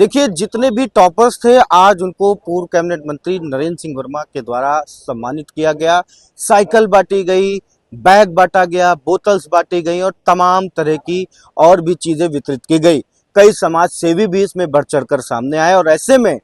देखिए, जितने भी टॉपर्स थे आज उनको पूर्व कैबिनेट मंत्री नरेंद्र सिंह वर्मा के द्वारा सम्मानित किया गया। साइकिल बांटी गई, बैग बांटा गया, बोतल्स बांटी गई और तमाम तरह की और भी चीजें वितरित की गई। कई समाज सेवी भी इसमें बढ़ चढ़कर सामने आए और ऐसे में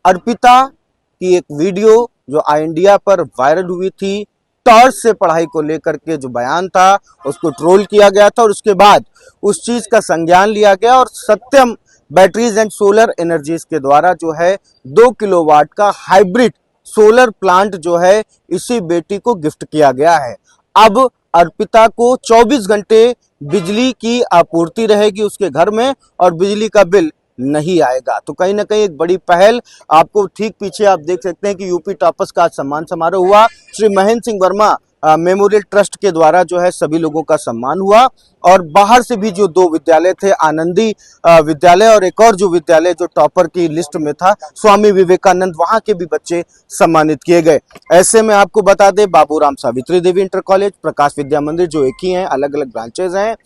अर्पिता की एक वीडियो जो आई इंडिया पर वायरल हुई थी, टॉर्च से पढ़ाई को लेकर के जो बयान था उसको ट्रोल किया गया था और उसके बाद उस चीज का संज्ञान लिया गया और सत्यम बैटरीज एंड सोलर एनर्जीज के द्वारा जो है 2 किलोवाट का हाइब्रिड सोलर प्लांट जो है इसी बेटी को गिफ्ट किया गया है। अब अर्पिता को 24 घंटे बिजली की आपूर्ति रहेगी उसके घर में और बिजली का बिल नहीं आएगा। तो कहीं ना कहीं एक बड़ी पहल। आपको ठीक पीछे आप देख सकते हैं कि यूपी टॉपर्स का सम्मान समारोह हुआ। श्री महेंद्र सिंह वर्मा मेमोरियल ट्रस्ट के द्वारा जो है सभी लोगों का सम्मान हुआ और बाहर से भी जो 2 विद्यालय थे, आनंदी विद्यालय और एक और जो विद्यालय जो टॉपर की लिस्ट में था स्वामी विवेकानंद, वहां के भी बच्चे सम्मानित किए गए। ऐसे में आपको बता दें बाबूराम सावित्री देवी इंटर कॉलेज, प्रकाश विद्या मंदिर जो एक ही हैं, अलग अलग ब्रांचेज हैं,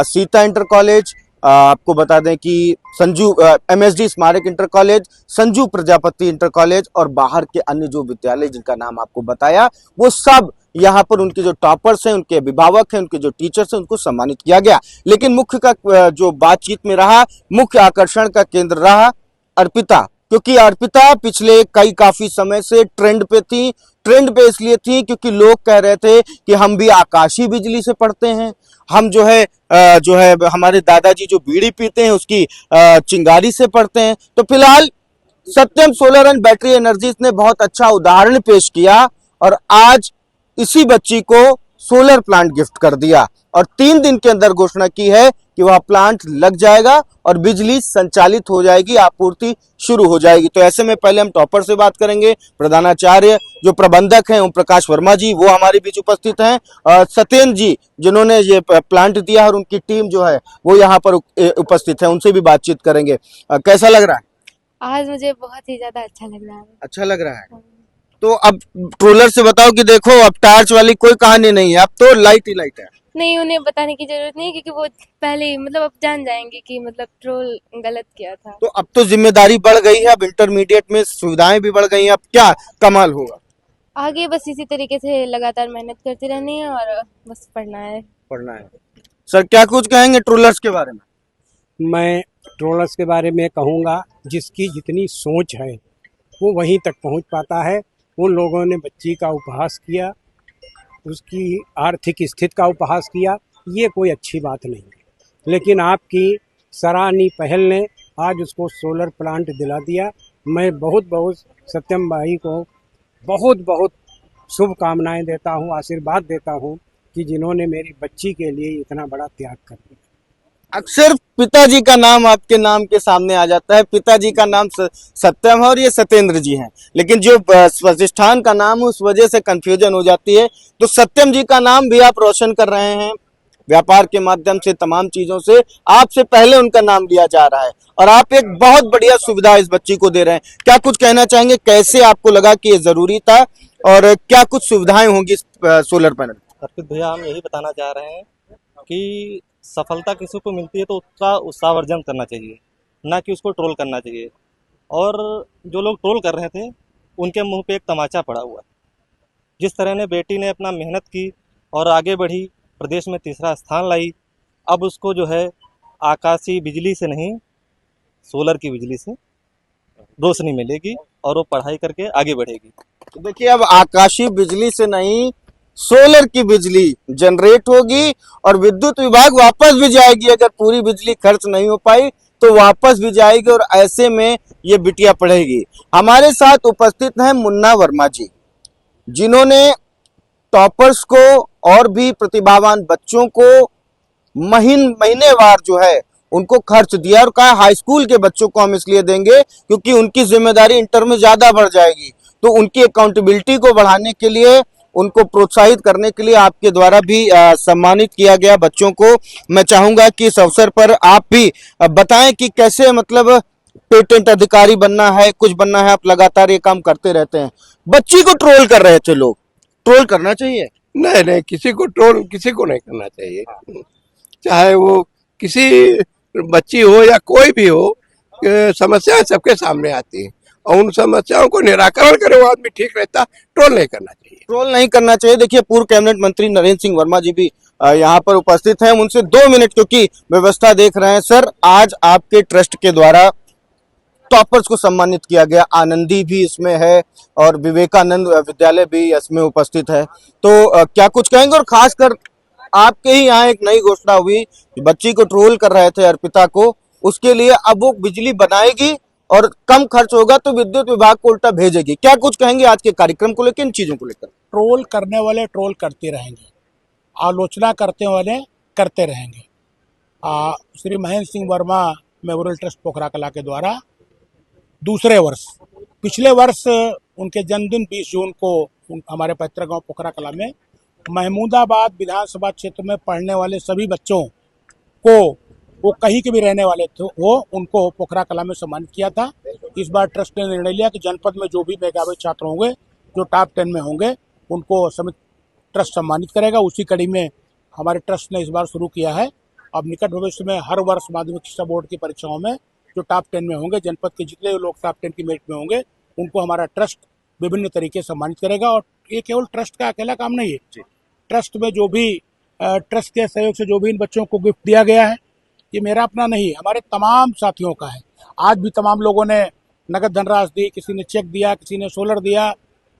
सीता इंटर कॉलेज, आपको बता दें कि संजू MSD स्मारक inter college, Sanju Prajapati inter college और बाहर के अन्य जो विद्यालय जिनका नाम आपको बताया वो सब यहाँ पर उनके जो टॉपर्स हैं, उनके अभिभावक हैं, उनके जो टीचर्स हैं उनको सम्मानित किया गया। लेकिन मुख्य का जो बातचीत में रहा, मुख्य आकर्षण का केंद्र रहा अर्पिता, क्योंकि अर्पिता पिछले काफी समय से ट्रेंड पे थी। ट्रेंड पे इसलिए थी क्योंकि लोग कह रहे थे कि हम भी आकाशीय बिजली से पढ़ते हैं, हम जो है हमारे दादाजी जो बीड़ी पीते हैं उसकी चिंगारी से पढ़ते हैं। तो फिलहाल सत्यम सोलर एंड बैटरी एनर्जीज ने बहुत अच्छा उदाहरण पेश किया और आज इसी बच्ची को सोलर प्लांट गिफ्ट कर दिया और 3 दिन के अंदर घोषणा की है कि वह प्लांट लग जाएगा और बिजली संचालित हो जाएगी, आपूर्ति शुरू हो जाएगी। तो ऐसे में पहले हम टॉपर से बात करेंगे। प्रधानाचार्य जो प्रबंधक हैं ओम प्रकाश वर्मा जी वो हमारे बीच उपस्थित हैं और सत्येंद्र जी जिन्होंने ये प्लांट दिया और उनकी टीम जो है वो यहाँ पर उपस्थित है, उनसे भी बातचीत करेंगे। कैसा लग रहा है? आज मुझे बहुत ही ज्यादा अच्छा लग रहा है। अच्छा लग रहा है। तो अब ट्रोलर से बताओ कि देखो अब टार्च वाली कोई कहानी नहीं है, अब तो लाइट ही लाइट है। नहीं, उन्हें बताने की जरूरत नहीं क्योंकि वो पहले ही मतलब अब जान जाएंगे कि मतलब ट्रोल गलत किया था। तो अब तो जिम्मेदारी बढ़ गई है, अब इंटरमीडिएट में सुविधाएं भी बढ़ गई हैं, अब क्या कमाल होगा? आगे बस इसी तरीके से लगातार मेहनत करती रहनी है और बस पढ़ना है। पढ़ना है। सर क्या कुछ कहेंगे ट्रोलर्स के बारे में? मैं ट्रोलर्स के बारे में कहूँगा जिसकी जितनी सोच है वो वहीं तक पहुँच पाता है। उन लोगों ने बच्ची का उपहास किया, उसकी आर्थिक स्थिति का उपहास किया, ये कोई अच्छी बात नहीं है। लेकिन आपकी सराहनीय पहल ने आज उसको सोलर प्लांट दिला दिया। मैं बहुत बहुत सत्यम भाई को बहुत बहुत शुभकामनाएं देता हूँ, आशीर्वाद देता हूँ कि जिन्होंने मेरी बच्ची के लिए इतना बड़ा त्याग कर दिया। अक्सर पिताजी का नाम आपके नाम के सामने आ जाता है, पिताजी का नाम सत्यम है और ये सत्येंद्र जी हैं, लेकिन जो प्रतिष्ठान का नाम उस वजह से कंफ्यूजन हो जाती है। तो सत्यम जी का नाम भी आप रोशन कर रहे हैं व्यापार के माध्यम से, तमाम चीजों से आपसे पहले उनका नाम लिया जा रहा है और आप एक बहुत बढ़िया सुविधा इस बच्ची को दे रहे हैं। क्या कुछ कहना चाहेंगे, कैसे आपको लगा कि ये जरूरी था और क्या कुछ सुविधाएं होंगी सोलर पैनल? अर्पित भैया, हम यही बताना चाह रहे हैं कि सफलता किसी को मिलती है तो उसका उत्साहवर्धन करना चाहिए, ना कि उसको ट्रोल करना चाहिए। और जो लोग ट्रोल कर रहे थे उनके मुंह पे एक तमाचा पड़ा हुआ है। जिस तरह ने बेटी ने अपना मेहनत की और आगे बढ़ी, प्रदेश में 3रा स्थान लाई, अब उसको जो है आकाशीय बिजली से नहीं सोलर की बिजली से रोशनी मिलेगी और वो पढ़ाई करके आगे बढ़ेगी। तो देखिए अब आकाशीय बिजली से नहीं सोलर की बिजली जनरेट होगी और विद्युत विभाग वापस भी जाएगी। अगर पूरी बिजली खर्च नहीं हो पाई तो वापस भी जाएगी और ऐसे में ये बिटिया पढ़ेगी। हमारे साथ उपस्थित हैं मुन्ना वर्मा जी, जिन्होंने टॉपर्स को और भी प्रतिभावान बच्चों को महीनेवार जो है उनको खर्च दिया और कहा हाई स्कूल के बच्चों को हम इसलिए देंगे क्योंकि उनकी जिम्मेदारी इंटर में ज्यादा बढ़ जाएगी। तो उनकी अकाउंटेबिलिटी को बढ़ाने के लिए, उनको प्रोत्साहित करने के लिए आपके द्वारा भी सम्मानित किया गया बच्चों को। मैं चाहूंगा कि इस अवसर पर आप भी बताएं कि कैसे मतलब पेटेंट अधिकारी बनना है, कुछ बनना है, आप लगातार ये काम करते रहते हैं। बच्ची को ट्रोल कर रहे थे लोग, ट्रोल करना चाहिए? नहीं नहीं, किसी को ट्रोल किसी को नहीं करना चाहिए, चाहे वो किसी बच्ची हो या कोई भी हो। समस्याएं सबके सामने आती हैं और उन समस्याओं को निराकरण करे वो आदमी ठीक रहता। ट्रोल नहीं करना चाहिए। ट्रोल नहीं करना चाहिए। देखिए पूर्व कैबिनेट मंत्री नरेंद्र सिंह वर्मा जी भी यहाँ पर उपस्थित हैं। हम उनसे 2 मिनट क्योंकि व्यवस्था देख रहे हैं। सर, आज आपके ट्रस्ट के द्वारा टॉपर्स को सम्मानित किया गया, आनंदी भी इसमें है और विवेकानंद विद्यालय भी इसमें उपस्थित है, तो क्या कुछ कहेंगे? और खासकर आपके ही यहाँ एक नई घोषणा हुई कि बच्ची को ट्रोल कर रहे थे अर्पिता को, उसके लिए अब वो बिजली बनाएगी और कम खर्च होगा तो विद्युत विभाग को उल्टा भेजेगी। क्या कुछ कहेंगे आज के कार्यक्रम को लेकर, इन चीजों को लेकर? ट्रोल करने वाले ट्रोल करते रहेंगे, आलोचना करते वाले करते रहेंगे। श्री महेंद्र सिंह वर्मा मेमोरियल ट्रस्ट पोखरा कला के द्वारा दूसरे वर्ष, पिछले वर्ष उनके जन्मदिन 20 जून को हमारे पैतृक गांव पोखरा कला में महमूदाबाद विधानसभा क्षेत्र में पढ़ने वाले सभी बच्चों को, वो कहीं के भी रहने वाले थे, वो उनको पोखरा कला में सम्मानित किया था। इस बार ट्रस्ट ने निर्णय लिया कि जनपद में जो भी मेधावी छात्र होंगे, जो टॉप 10 में होंगे, उनको समिति ट्रस्ट सम्मानित करेगा। उसी कड़ी में हमारे ट्रस्ट ने इस बार शुरू किया है। अब निकट भविष्य में हर वर्ष माध्यमिक शिक्षा बोर्ड की परीक्षाओं में जो टॉप 10 में होंगे, जनपद के जितने लोग टॉप 10 की मेरिट में होंगे, उनको हमारा ट्रस्ट विभिन्न तरीके से सम्मानित करेगा। और ये केवल ट्रस्ट का अकेला काम नहीं है। ट्रस्ट में जो भी ट्रस्ट के सहयोग से जो भी इन बच्चों को गिफ्ट दिया गया है, ये मेरा अपना नहीं, हमारे तमाम साथियों का है। आज भी तमाम लोगों ने नगद धनराशि दी, किसी ने चेक दिया, किसी ने सोलर दिया,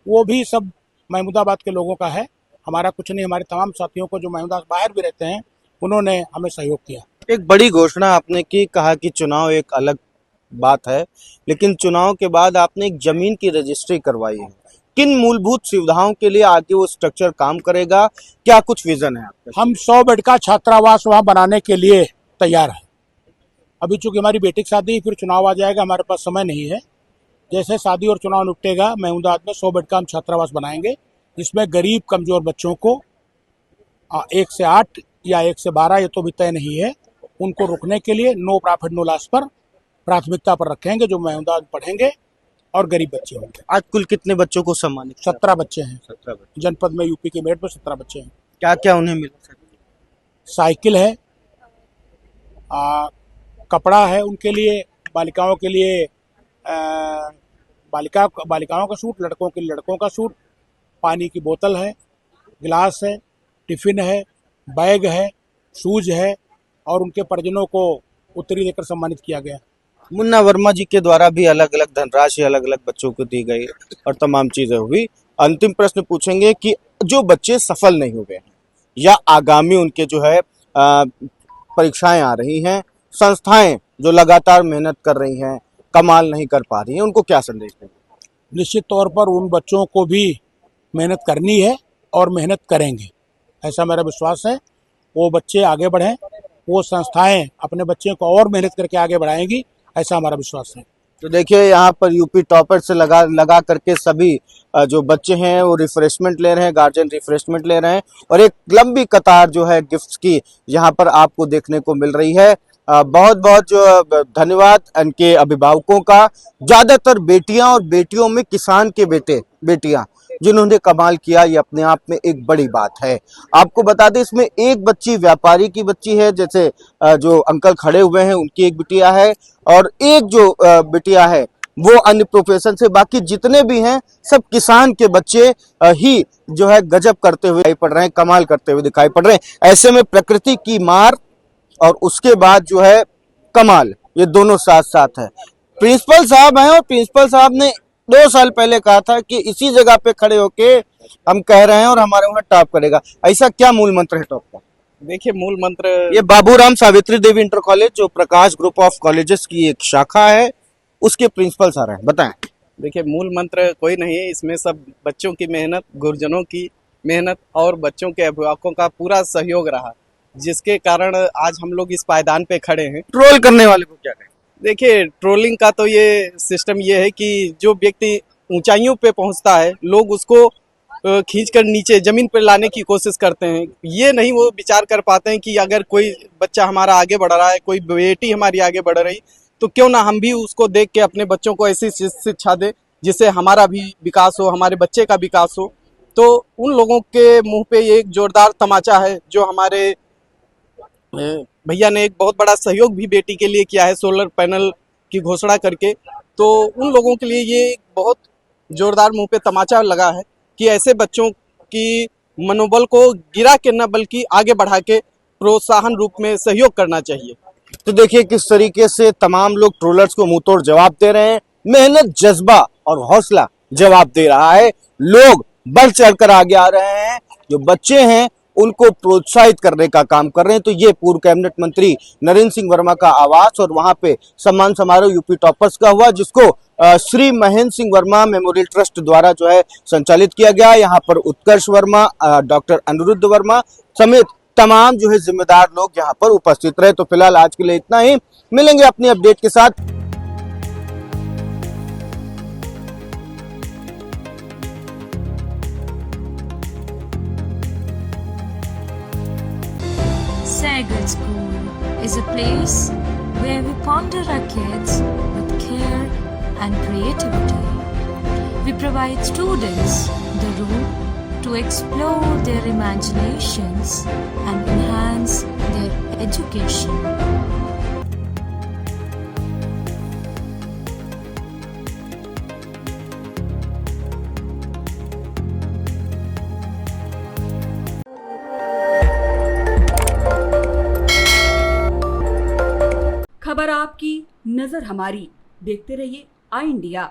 वो भी सब महमूदाबाद के लोगों का है, हमारा कुछ नहीं। हमारे तमाम साथियों को जो महमूदाबाद बाहर भी रहते हैं, उन्होंने हमें सहयोग किया। एक बड़ी घोषणा आपने की, कहा कि चुनाव एक अलग बात है, लेकिन चुनाव के बाद आपने एक जमीन की रजिस्ट्री करवाई है। किन मूलभूत सुविधाओं के लिए आगे वो स्ट्रक्चर काम करेगा, क्या कुछ विजन है आपका? हम 100 बेड का छात्रावास वहाँ बनाने के लिए तैयार है। अभी चूंकि हमारी बेटी की शादी, फिर चुनाव आ जाएगा, हमारे पास समय नहीं है। जैसे शादी और चुनाव निपटेगा, महमूदाबाद में 100 बेड का हम छात्रावास बनाएंगे, जिसमें गरीब कमजोर बच्चों को 1 से 8 या 1 से 12, ये तो भी तय नहीं है, उनको रुकने के लिए नो प्रॉफिट नो लॉस पर प्राथमिकता पर रखेंगे, जो महमूदाबाद पढ़ेंगे और गरीब बच्चे होंगे। आज कुल कितने बच्चों को सम्मानित? 17 बच्चे हैं 17 बच्चे। जनपद में, यूपी के मेरिट में 17 बच्चे हैं। क्या क्या उन्हें मिला? साइकिल है, कपड़ा है उनके लिए, बालिकाओं के लिए बालिकाओं का सूट, लड़कों के लिए लड़कों का सूट, पानी की बोतल है, गिलास है, टिफिन है, बैग है, शूज है, और उनके परिजनों को उत्तरी देकर सम्मानित किया गया। मुन्ना वर्मा जी के द्वारा भी अलग अलग धनराशि अलग अलग बच्चों को दी गई और तमाम चीजें हुई। अंतिम प्रश्न पूछेंगे कि जो बच्चे सफल नहीं हुए हैं या आगामी उनके जो है परीक्षाएं आ रही हैं, संस्थाएं जो लगातार मेहनत कर रही हैं, कमाल नहीं कर पा रही हैं, उनको क्या संदेश देंगे? निश्चित तौर पर उन बच्चों को भी मेहनत करनी है और मेहनत करेंगे, ऐसा मेरा विश्वास है। वो बच्चे आगे बढ़ें, वो संस्थाएं अपने बच्चे को और मेहनत करके आगे बढ़ाएंगी, ऐसा हमारा विश्वास है। तो देखिए यहाँ पर यूपी टॉपर से लगा करके सभी जो बच्चे हैं वो रिफ्रेशमेंट ले रहे हैं, गार्जियन रिफ्रेशमेंट ले रहे हैं, और एक लंबी कतार जो है गिफ्ट्स की यहाँ पर आपको देखने को मिल रही है। बहुत बहुत जो धन्यवाद इनके अभिभावकों का। ज्यादातर बेटियां और बेटियों में किसान के बेटियां जिन्होंने कमाल किया, ये अपने आप में एक बड़ी बात है। आपको बता दें इसमें एक बच्ची व्यापारी की बच्ची है, जैसे जो अंकल खड़े हुए हैं उनकी एक बिटिया है, और एक जो बिटिया है वो अन्य प्रोफेशन से, बाकी जितने भी हैं सब किसान के बच्चे ही जो है गजब करते हुए दिखाई पड़ रहे हैं, कमाल करते हुए दिखाई पड़ रहे हैं। ऐसे में प्रकृति की मार और उसके बाद जो है कमाल, ये दोनों साथ साथ है। प्रिंसिपल साहब हैं और प्रिंसिपल साहब ने 2 साल पहले कहा था कि इसी जगह पे खड़े होके हम कह रहे हैं और हमारे वहाँ टॉप करेगा। ऐसा क्या मूल मंत्र है टॉप का? देखिए मूल मंत्र, ये बाबूराम सावित्री देवी इंटर कॉलेज जो प्रकाश ग्रुप ऑफ कॉलेजेस की एक शाखा है, उसके प्रिंसिपल सर हैं, बताएं। देखिए मूल मंत्र कोई नहीं है, इसमें सब बच्चों की मेहनत, गुरुजनों की मेहनत और बच्चों के अभिभावकों का पूरा सहयोग रहा, जिसके कारण आज हम लोग इस पायदान पे खड़े हैं। ट्रोल करने वाले को क्या कहें? देखिए ट्रोलिंग का तो ये सिस्टम ये है कि जो व्यक्ति ऊंचाइयों पे पहुंचता है, लोग उसको खींचकर नीचे जमीन पर लाने की कोशिश करते हैं। ये नहीं वो विचार कर पाते हैं कि अगर कोई बच्चा हमारा आगे बढ़ रहा है, कोई बेटी हमारी आगे बढ़ रही, तो क्यों ना हम भी उसको देख के अपने बच्चों को ऐसी शिक्षा दें जिससे हमारा भी विकास हो, हमारे बच्चे का विकास हो। तो उन लोगों के मुंह पे ये एक जोरदार तमाचा है। जो हमारे भैया ने एक बहुत बड़ा सहयोग भी बेटी के लिए किया है, सोलर पैनल की घोषणा करके, तो उन लोगों के लिए ये बहुत जोरदार मुंह पे तमाचा लगा है कि ऐसे बच्चों की मनोबल को गिरा के न बल्कि आगे बढ़ा के प्रोत्साहन रूप में सहयोग करना चाहिए। तो देखिए किस तरीके से तमाम लोग ट्रोलर्स को मुंह तोड़ जवाब दे रहे हैं। मेहनत, जज्बा और हौसला जवाब दे रहा है। लोग बढ़ चढ़कर आगे आ रहे हैं। जो बच्चे हैं उनको प्रोत्साहित करने का काम कर रहे हैं। तो ये पूर्व कैबिनेट मंत्री नरेंद्र सिंह वर्मा का आवास और वहां पे सम्मान समारोह यूपी टॉपर्स का हुआ, जिसको श्री महेंद्र सिंह वर्मा मेमोरियल ट्रस्ट द्वारा जो है संचालित किया गया। यहाँ पर उत्कर्ष वर्मा, डॉक्टर अनिरुद्ध वर्मा समेत तमाम जो है जिम्मेदार लोग यहाँ पर उपस्थित रहे। तो फिलहाल आज के लिए इतना ही। मिलेंगे अपनी अपडेट के साथ। Sagal School is a place where we ponder our kids with care and creativity. We provide students the room to explore their imaginations and enhance their education. खबर आपकी, नजर हमारी। देखते रहिए आई इंडिया।